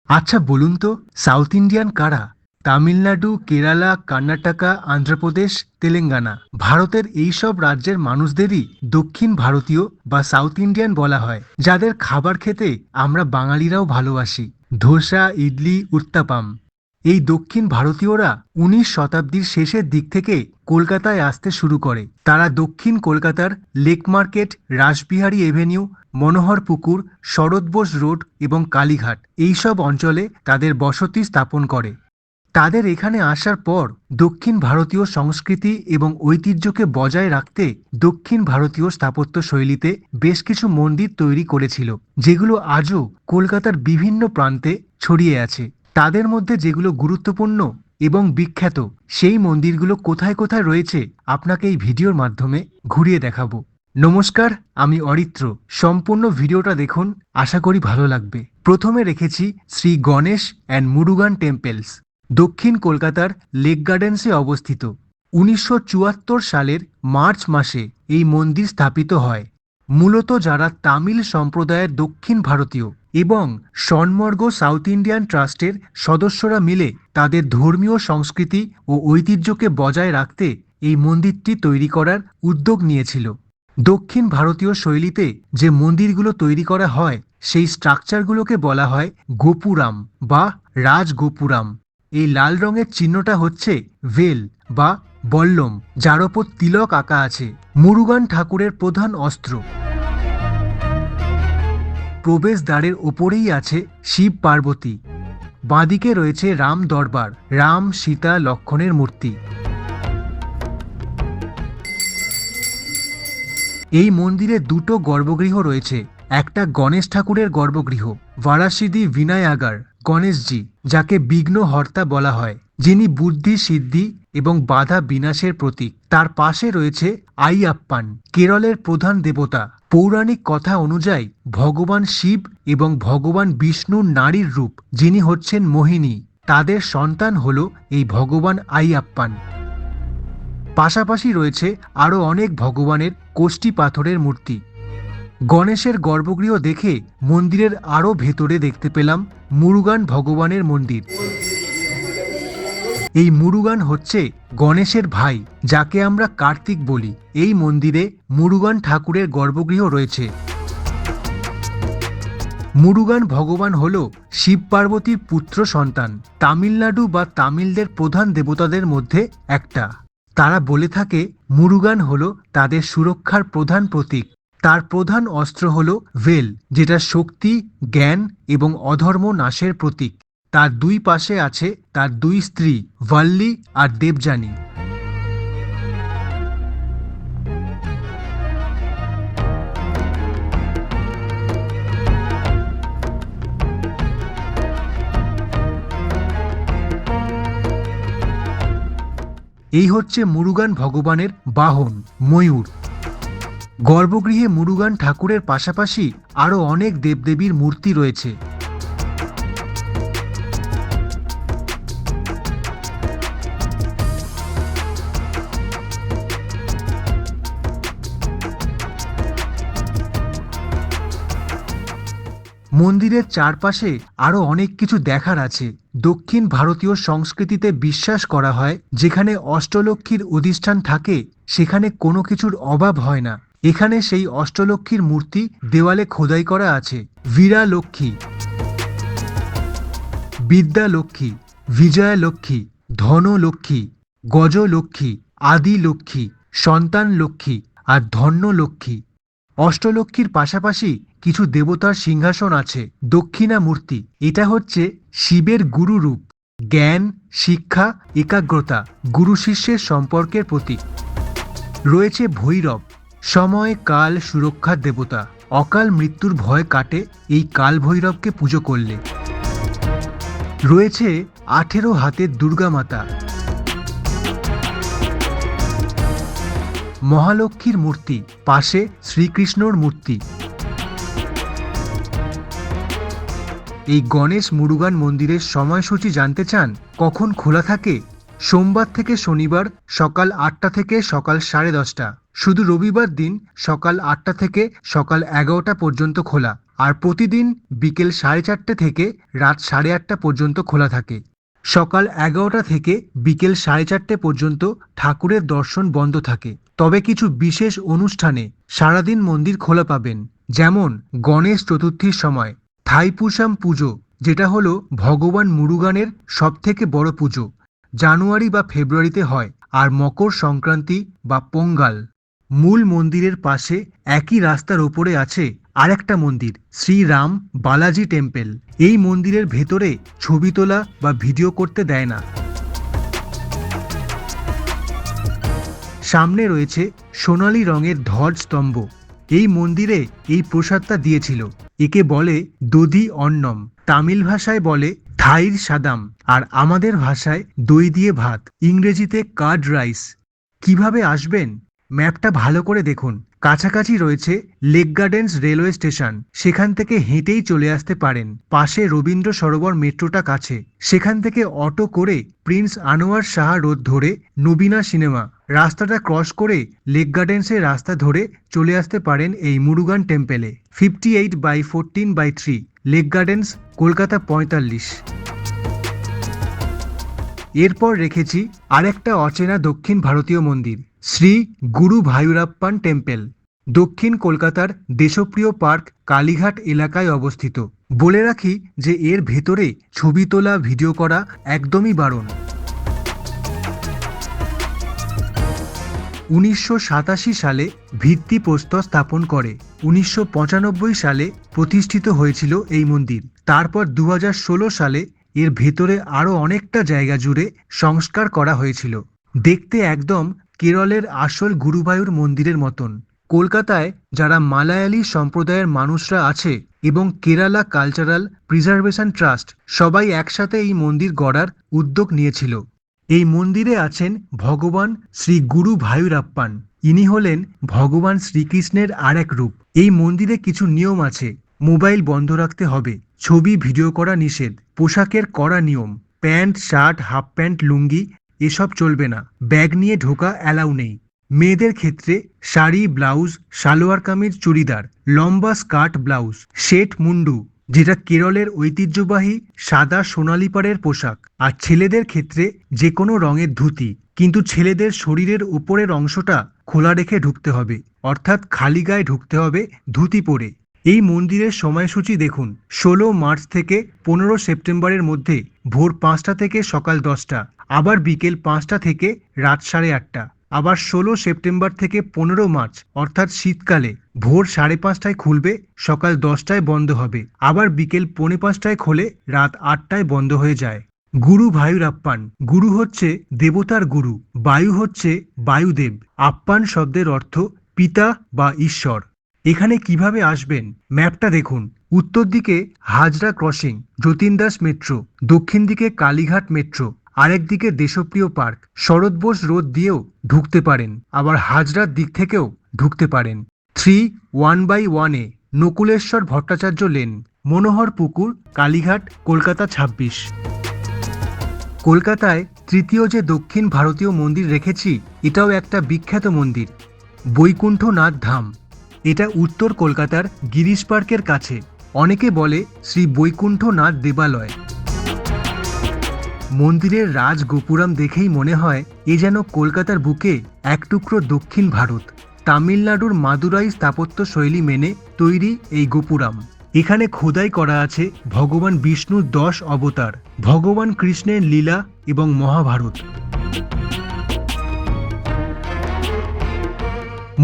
আচ্ছা বলুন তো, সাউথ ইন্ডিয়ান কারা? তামিলনাড়ু, কেরালা, কর্ণাটকা, অন্ধ্রপ্রদেশ, তেলেঙ্গানা। ভারতের এই সব রাজ্যের মানুষদেরই দক্ষিণ ভারতীয় বা সাউথ ইন্ডিয়ান বলা হয়, যাদের খাবার খেতে আমরা বাঙালিরাও ভালোবাসি। ধোসা, ইডলি, উত্তাপাম। এই দক্ষিণ ভারতীয়রা 19 শতাব্দীর শেষের দিক থেকে কলকাতায় আসতে শুরু করে। তারা দক্ষিণ কলকাতার লেক মার্কেট, রাসবিহারী এভিনিউ, মনোহর পুকুর, শরৎ বোস রোড এবং কালীঘাট এইসব অঞ্চলে তাদের বসতি স্থাপন করে। তাদের এখানে আসার পর দক্ষিণ ভারতীয় সংস্কৃতি এবং ঐতিহ্যকে বজায় রাখতে দক্ষিণ ভারতীয় স্থাপত্য শৈলীতে বেশ কিছু মন্দির তৈরি করেছিল, যেগুলো আজও কলকাতার বিভিন্ন প্রান্তে ছড়িয়ে আছে। তাদের মধ্যে যেগুলো গুরুত্বপূর্ণ এবং বিখ্যাত, সেই মন্দিরগুলো কোথায় কোথায় রয়েছে আপনাকে এই ভিডিওর মাধ্যমে ঘুরিয়ে দেখাবো। নমস্কার, আমি অরিত্র। সম্পূর্ণ ভিডিওটা দেখুন, আশা করি ভালো লাগবে। প্রথমে রেখেছি শ্রী গণেশ অ্যান্ড মুরুগান টেম্পেলস, দক্ষিণ কলকাতার লেক গার্ডেন্সে অবস্থিত। 1974 সালের মার্চ মাসে এই মন্দির স্থাপিত হয়। মূলত যারা তামিল সম্প্রদায়ের দক্ষিণ ভারতীয় এবং স্বর্ণমর্গ সাউথ ইন্ডিয়ান ট্রাস্টের সদস্যরা মিলে তাদের ধর্মীয় সংস্কৃতি ও ঐতিহ্যকে বজায় রাখতে এই মন্দিরটি তৈরি করার উদ্যোগ নিয়েছিল। দক্ষিণ ভারতীয় শৈলীতে যে মন্দিরগুলো তৈরি করা হয়, সেই স্ট্রাকচারগুলোকে বলা হয় গোপুরাম বা রাজগোপুরাম। এই লাল রঙের চিহ্নটা হচ্ছে ভেল বা বল্লম, যার ওপর তিলক আঁকা আছে। মুরুগান ঠাকুরের প্রধান অস্ত্র। প্রবেশদ্বারের ওপরেই আছে শিব পার্বতী। বাঁদিকে রয়েছে রাম দরবার, রাম, সীতা, লক্ষ্মণের মূর্তি। এই মন্দিরে দুটো গর্ভগৃহ রয়েছে। একটা গণেশ ঠাকুরের গর্ভগৃহ, ভারাসিদি বিনায়াগার গণেশজি, যাকে বিঘ্নহর্তা বলা হয়, যিনি বুদ্ধি, সিদ্ধি এবং বাধা বিনাশের প্রতীক। তার পাশে রয়েছে আইয়াপ্পান, কেরলের প্রধান দেবতা। পৌরাণিক কথা অনুযায়ী ভগবান শিব এবং ভগবান বিষ্ণুর নারীর রূপ, যিনি হচ্ছেন মোহিনী। তাদের সন্তান হল এই ভগবান আইয়াপ্পান। পাশাপাশি রয়েছে আরও অনেক ভগবানের কোষ্ঠী পাথরের মূর্তি। গণেশের গর্ভগৃহ দেখে মন্দিরের আরও ভেতরে দেখতে পেলাম মুরুগান ভগবানের মন্দির। এই মুরুগান হচ্ছে গণেশের ভাই, যাকে আমরা কার্তিক বলি। এই মন্দিরে মুরুগান ঠাকুরের গর্ভগৃহ রয়েছে। মুরুগান ভগবান হল শিব পার্বতীর পুত্র সন্তান। তামিলনাড়ু বা তামিলদের প্রধান দেবতাদের মধ্যে একটা। তারা বলে থাকে মুরুগান হল তাদের সুরক্ষার প্রধান প্রতীক। তার প্রধান অস্ত্র হল ভেল, যেটা শক্তি, জ্ঞান এবং অধর্ম নাশের প্রতীক। তার দুই পাশে আছে তার দুই স্ত্রী, ভাল্লি আর দেবযানী। এই হচ্ছে মুরুগান ভগবানের বাহন, ময়ূর। গর্ভগৃহে মুরুগান ঠাকুরের পাশাপাশি আরও অনেক দেবদেবীর মূর্তি রয়েছে। মন্দিরের চারপাশে আরও অনেক কিছু দেখার আছে। দক্ষিণ ভারতীয় সংস্কৃতিতে বিশ্বাস করা হয়, যেখানে অষ্টলক্ষ্মীর অধিষ্ঠান থাকে সেখানে কোনো কিছুর অভাব হয় না। এখানে সেই অষ্টলক্ষ্মীর মূর্তি দেওয়ালে খোদাই করা আছে। বীরা লক্ষ্মী, বিদ্যা লক্ষ্মী, বিজয়া লক্ষ্মী, ধনলক্ষ্মী, গজলক্ষ্মী, আদি লক্ষ্মী, সন্তান লক্ষ্মী আর ধন্য লক্ষ্মী। অষ্টলক্ষ্মীর পাশাপাশি কিছু দেবতার সিংহাসন আছে। দক্ষিণা মূর্তি, এটা হচ্ছে শিবের গুরু রূপ। জ্ঞান, শিক্ষা, একাগ্রতা, গুরু শিষ্যের সম্পর্কের প্রতীক। রয়েছে ভৈরব, সময়, কাল, সুরক্ষার দেবতা। অকাল মৃত্যুর ভয় কাটে এই কাল ভৈরবকে পুজো করলে। রয়েছে 18 হাতের দুর্গা মাতা। মহালক্ষ্মীর মূর্তি, পাশে শ্রীকৃষ্ণর মূর্তি। এই গণেশ মুরুগান মন্দিরের সময়সূচি জানতে চান? কখন খোলা থাকে? সোমবার থেকে শনিবার সকাল 8টা থেকে সকাল 10:30। শুধু রবিবার দিন সকাল 8টা থেকে সকাল 11টা পর্যন্ত খোলা। আর প্রতিদিন বিকেল 4:30 থেকে রাত 8:30 পর্যন্ত খোলা থাকে। সকাল 11টা থেকে বিকেল 4:30 পর্যন্ত ঠাকুরের দর্শন বন্ধ থাকে। তবে কিছু বিশেষ অনুষ্ঠানে সারাদিন মন্দির খোলা পাবেন, যেমন গণেশ চতুর্থীর সময় থাইপুসাম পুজো, যেটা হলো ভগবান মুরুগানের সবথেকে বড় পুজো, জানুয়ারি বা ফেব্রুয়ারিতে হয়। আর মকর সংক্রান্তি বা পোঙ্গাল। মূল মন্দিরের পাশে একই রাস্তার ওপরে আছে আরেকটা মন্দির, শ্রীরাম বালাজি টেম্পল। এই মন্দিরের ভেতরে ছবি তোলা বা ভিডিও করতে দেয় না। সামনে রয়েছে সোনালী রঙের ধ্বজ স্তম্ভ। এই মন্দিরে এই প্রসাদটা দিয়েছিল। একে বলে দধি অন্নম, তামিল ভাষায় বলে থাইর সাদাম, আর আমাদের ভাষায় দই দিয়ে ভাত, ইংরেজিতে কার্ড রাইস। কিভাবে আসবেন? ম্যাপটা ভালো করে দেখুন। কাছাকাছি রয়েছে লেক গার্ডেন্স রেলওয়ে স্টেশন, সেখান থেকে হেঁটেই চলে আসতে পারেন। পাশে রবীন্দ্র সরোবর মেট্রোটা কাছে, সেখান থেকে অটো করে প্রিন্স আনোয়ার শাহ রোড ধরে নবীনা সিনেমা রাস্তাটা ক্রস করে লেক গার্ডেন্সের রাস্তা ধরে চলে আসতে পারেন এই মুরুগান টেম্পেলে। 58/14/3 lake gardens, Kolkata 45। এরপর রেখেছি আরেকটা অচেনা দক্ষিণ ভারতীয় মন্দির, শ্রী গুরু ভায়ুরাপ্পান টেম্পল, দক্ষিণ কলকাতার দেশপ্রিয় পার্ক কালীঘাট এলাকায় অবস্থিত। বলে রাখি যে এর ভেতরে ছবি তোলা ভিডিও করা একদমই বারণ। 1987 সালে ভিত্তিপ্রস্তর স্থাপন করে। 1995 সালে প্রতিষ্ঠিত হয়েছিল এই মন্দির। তারপর 2016 সালে এর ভেতরে আরও অনেকটা জায়গা জুড়ে সংস্কার করা হয়েছিল। দেখতে একদম কেরলের আসল গুরুবায়ুর মন্দিরের মতন। কলকাতায় যারা মালায়ালি সম্প্রদায়ের মানুষরা আছে এবং কেরালা কালচারাল প্রিজার্ভেশন ট্রাস্ট সবাই একসাথে এই মন্দির গড়ার উদ্যোগ নিয়েছিল। এই মন্দিরে আছেন ভগবান শ্রী গুরু ভায়ুরাপ্পান। ইনি হলেন ভগবান শ্রীকৃষ্ণের আর এক রূপ। এই মন্দিরে কিছু নিয়ম আছে। মোবাইল বন্ধ রাখতে হবে, ছবি ভিডিও করা নিষেধ, পোশাকের কড়া নিয়ম, প্যান্ট শার্ট হাফ প্যান্ট লুঙ্গি এসব চলবে না, ব্যাগ নিয়ে ঢোকা অ্যালাউ নেই। মেয়েদের ক্ষেত্রে শাড়ি ব্লাউজ, সালোয়ার কামিজ চুড়িদার, লম্বা স্কার্ট ব্লাউজ, শেট মুন্ডু যেটা কেরলের ঐতিহ্যবাহী সাদা সোনালি পাড়ের পোশাক। আর ছেলেদের ক্ষেত্রে যে কোনো রঙের ধুতি, কিন্তু ছেলেদের শরীরের উপরের অংশটা খোলা রেখে ঢুকতে হবে, অর্থাৎ খালি গায়ে ঢুকতে হবে ধুতি পরে। এই মন্দিরের সময়সূচি দেখুন। 16 মার্চ থেকে 15 সেপ্টেম্বরের মধ্যে ভোর 5টা থেকে সকাল 10টা, আবার বিকেল 5টা থেকে রাত 8:30। আবার 16 সেপ্টেম্বর থেকে 15 মার্চ অর্থাৎ শীতকালে ভোর 5:30টায় খুলবে, সকাল 10টায় বন্ধ হবে, আবার বিকেল 4:45টায় খোলে, রাত 8টায় বন্ধ হয়ে যায়। গুরু ভায়ুরাপ্পান, গুরু হচ্ছে দেবতার গুরু, বায়ু হচ্ছে বায়ুদেব। আপ্পান শব্দের অর্থ পিতা বা ঈশ্বর। এখানে কিভাবে আসবেন? ম্যাপটা দেখুন। উত্তর দিকে হাজরা ক্রসিং, যতীন দাস মেট্রো, দক্ষিণ দিকে কালীঘাট মেট্রো, আরেকদিকে দেশপ্রিয় পার্ক, শরৎ বোস রোড দিয়েও ঢুকতে পারেন, আবার হাজরার দিক থেকেও ঢুকতে পারেন। 3-1/1 নকুলেশ্বর ভট্টাচার্য লেন, মনোহর পুকুর, কালীঘাট, কলকাতা 26। কলকাতায় তৃতীয় যে দক্ষিণ ভারতীয় মন্দির রেখেছি এটাও একটা বিখ্যাত মন্দির, বৈকুণ্ঠনাথ ধাম। এটা উত্তর কলকাতার গিরিশ পার্কের কাছে। অনেকে বলে শ্রী বৈকুণ্ঠনাথ দেবালয়। মন্দিরের রাজ গোপুরাম দেখেই মনে হয় এ যেন কলকাতার বুকে এক টুকরো দক্ষিণ ভারত। তামিলনাড়ুর মাদুরাই স্থাপত্য শৈলী মেনে তৈরি এই গোপুরাম। এখানে খোদাই করা আছে ভগবান বিষ্ণুর 10 অবতার, ভগবান কৃষ্ণের লীলা এবং মহাভারত।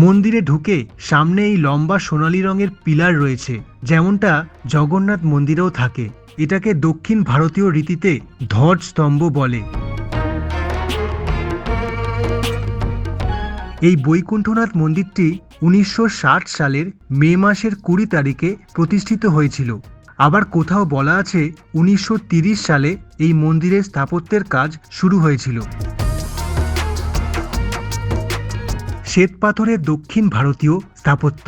মন্দিরে ঢুকে সামনে এই লম্বা সোনালী রঙের পিলার রয়েছে, যেমনটা জগন্নাথ মন্দিরেও থাকে। এটাকে দক্ষিণ ভারতীয় রীতিতে ধ্বজ স্তম্ভ বলে। এই বৈকুণ্ঠনাথ মন্দিরটি 1960 সালের মে মাসের 20 তারিখে প্রতিষ্ঠিত হয়েছিল। আবার কোথাও বলা আছে 1930 সালে এই মন্দিরের স্থাপত্যের কাজ শুরু হয়েছিল। শ্বেতপাথরের দক্ষিণ ভারতীয় স্থাপত্য।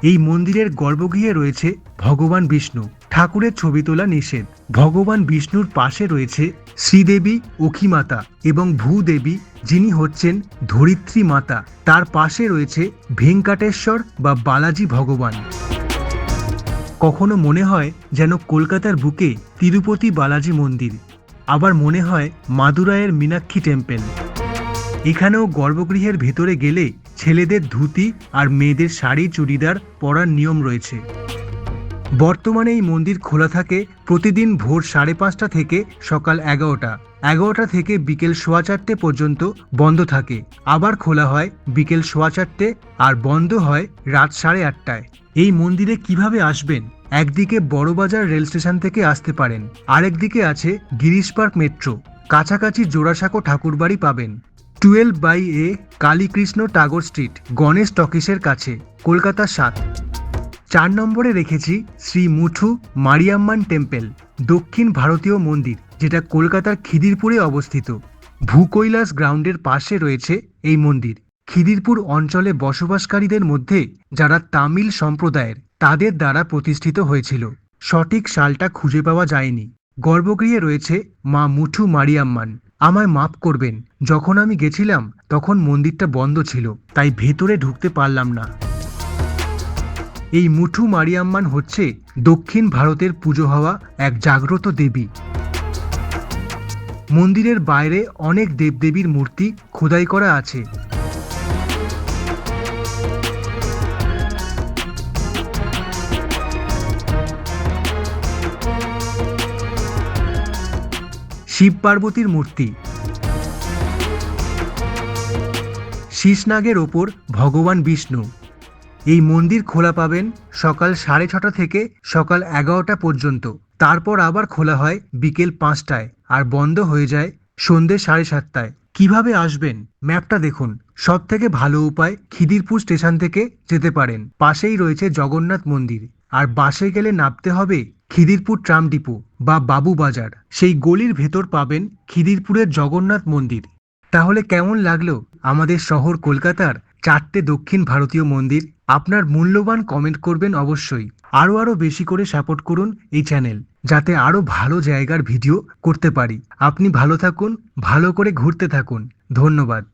এই মন্দিরের গর্ভগৃহে রয়েছে ভগবান বিষ্ণু। ঠাকুরের ছবি তোলা নিষেধ। ভগবান বিষ্ণুর পাশে রয়েছে শ্রীদেবী অখিমাতা এবং ভূদেবী, যিনি হচ্ছেন ধরিত্রী মাতা। তার পাশে রয়েছে ভেঙ্কাটেশ্বর বা বালাজি ভগবান। কখনো মনে হয় যেন কলকাতার বুকে তিরুপতি বালাজি মন্দির, আবার মনে হয় মাদুরাইয়ের মীনাক্ষী টেম্পল। এখানেও গর্ভগৃহের ভেতরে গেলে ছেলেদের ধুতি আর মেয়েদের শাড়ি চুড়িদার পরার নিয়ম রয়েছে। বর্তমানে এই মন্দির খোলা থাকে প্রতিদিন ভোর 5:30 থেকে সকাল 11টা থেকে বিকেল 4:15 পর্যন্ত বন্ধ থাকে। আবার খোলা হয় বিকেল 4:15 আর বন্ধ হয় রাত 8:30টায়। এই মন্দিরে কিভাবে আসবেন? একদিকে বড়বাজার রেল স্টেশন থেকে আসতে পারেন, আরেকদিকে আছে গিরিশ পার্ক মেট্রো। কাছাকাছি জোড়াসাঁকো ঠাকুরবাড়ি পাবেন। 12/A কালীকৃষ্ণ টাগোর স্ট্রিট, গণেশ টকিসের কাছে, কলকাতা 7। 4 নম্বরে রেখেছি শ্রী মুঠু মারিয়াম্মান টেম্পল, দক্ষিণ ভারতীয় মন্দির, যেটা কলকাতার খিদিরপুরে অবস্থিত। ভূকৈলাস গ্রাউন্ডের পাশে রয়েছে এই মন্দির। খিদিরপুর অঞ্চলে বসবাসকারীদের মধ্যে যারা তামিল সম্প্রদায়ের, তাদের দ্বারা প্রতিষ্ঠিত হয়েছিল। সঠিক সালটা খুঁজে পাওয়া যায়নি। গর্ভগৃহে রয়েছে মা মুঠু মারিয়াম্মান। আমায় মাফ করবেন, যখন আমি গেছিলাম তখন মন্দিরটা বন্ধ ছিল, তাই ভেতরে ঢুকতে পারলাম না। এই মুঠু মারিয়াম্মান হচ্ছে দক্ষিণ ভারতের পুজো হওয়া এক জাগ্রত দেবী। মন্দিরের বাইরে অনেক দেবদেবীর মূর্তি খোদাই করা আছে। শিব পার্বতীর মূর্তি, শীষনাগের ওপর ভগবান বিষ্ণু। এই মন্দির খোলা পাবেন সকাল 6:30 থেকে সকাল 11টা পর্যন্ত। তারপর আবার খোলা হয় বিকেল 5টায় আর বন্ধ হয়ে যায় সন্ধ্যে 7:30টায়। কিভাবে আসবেন? ম্যাপটা দেখুন। সব থেকে ভালো উপায় খিদিরপুর স্টেশন থেকে যেতে পারেন। পাশেই রয়েছে জগন্নাথ মন্দির, আর বাসে গেলে নামতে হবে খিদিরপুর ট্রাম ডিপো বা বাবু বাজার। সেই গলির ভেতর পাবেন খিদিরপুরের জগন্নাথ মন্দির। তাহলে কেমন লাগলো আমাদের শহর কলকাতার 4টে দক্ষিণ ভারতীয় মন্দির? আপনার মূল্যবান কমেন্ট করবেন অবশ্যই। আরও বেশি করে সাপোর্ট করুন এই চ্যানেল, যাতে আরও ভালো জায়গার ভিডিও করতে পারি। আপনি ভালো থাকুন, ভালো করে ঘুরতে থাকুন। ধন্যবাদ।